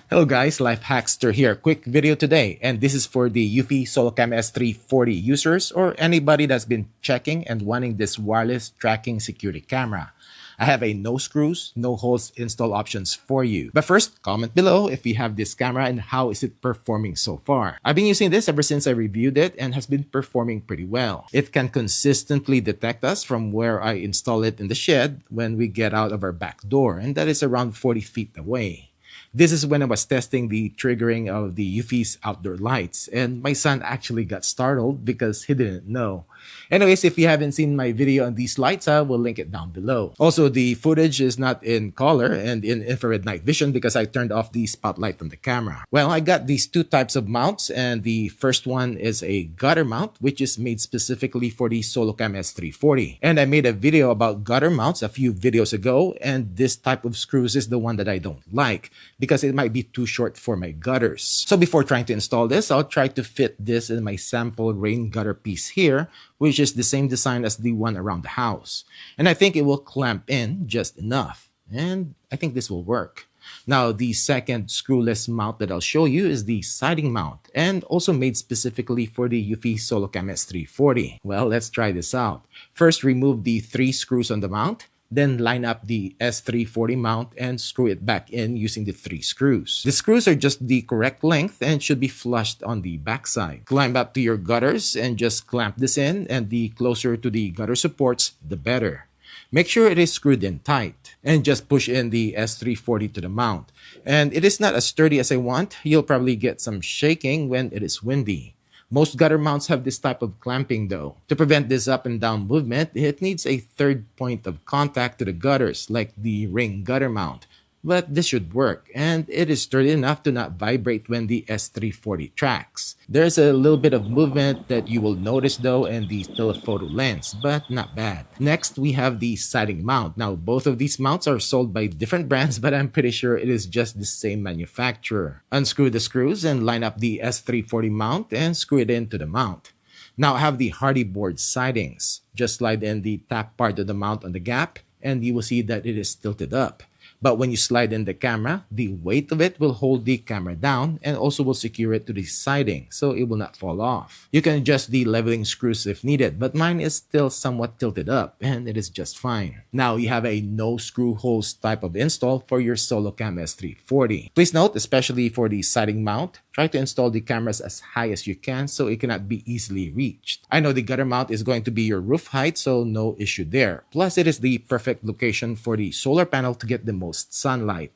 Hello guys, LifeHackster here. Quick video today, and this is for the Eufy SoloCam S340 users or anybody that's been checking and wanting this wireless tracking security camera. I have a no screws, no holes install options for you. But first, comment below if you have this camera and how is it performing so far. I've been using this ever since I reviewed it and has been performing pretty well. It can consistently detect us from where I install it in the shed when we get out of our back door, and that is around 40 feet away. This is when I was testing the triggering of the Eufy's outdoor lights, and my son actually got startled because he didn't know. Anyways, if you haven't seen my video on these lights, I will link it down below. Also, the footage is not in color and in infrared night vision because I turned off the spotlight on the camera. Well, I got these two types of mounts, and the first one is a gutter mount, which is made specifically for the SoloCam S340. And I made a video about gutter mounts a few videos ago, and this type of screws is the one that I don't like because it might be too short for my gutters. So before trying to install this, I'll try to fit this in my sample rain gutter piece here, which is the same design as the one around the house. And I think it will clamp in just enough. And I think this will work. Now, the second screwless mount that I'll show you is the siding mount, and also made specifically for the Eufy SoloCam S340. Well, let's try this out. First, remove the 3 screws on the mount. Then line up the S340 mount and screw it back in using the 3 screws. The screws are just the correct length and should be flushed on the backside. Climb up to your gutters and just clamp this in, and the closer to the gutter supports, the better. Make sure it is screwed in tight and just push in the S340 to the mount. And it is not as sturdy as I want. You'll probably get some shaking when it is windy. Most gutter mounts have this type of clamping though. To prevent this up and down movement, it needs a third point of contact to the gutters like the ring gutter mount. But this should work, and it is sturdy enough to not vibrate when the S340 tracks. There's a little bit of movement that you will notice though in the telephoto lens, but not bad. Next, we have the siding mount. Now, both of these mounts are sold by different brands, but I'm pretty sure it is just the same manufacturer. Unscrew the screws and line up the S340 mount and screw it into the mount. Now, I have the hardy board sidings. Just slide in the top part of the mount on the gap, and you will see that it is tilted up. But when you slide in the camera, the weight of it will hold the camera down and also will secure it to the siding so it will not fall off. You can adjust the leveling screws if needed, but mine is still somewhat tilted up and it is just fine. Now you have a no screw holes type of install for your SoloCam S340. Please note, especially for the siding mount, try to install the cameras as high as you can so it cannot be easily reached. I know the gutter mount is going to be your roof height, so no issue there. Plus, it is the perfect location for the solar panel to get the most sunlight.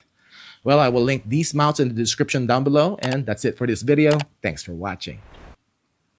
Well, I will link these mounts in the description down below, and that's it for this video. Thanks for watching.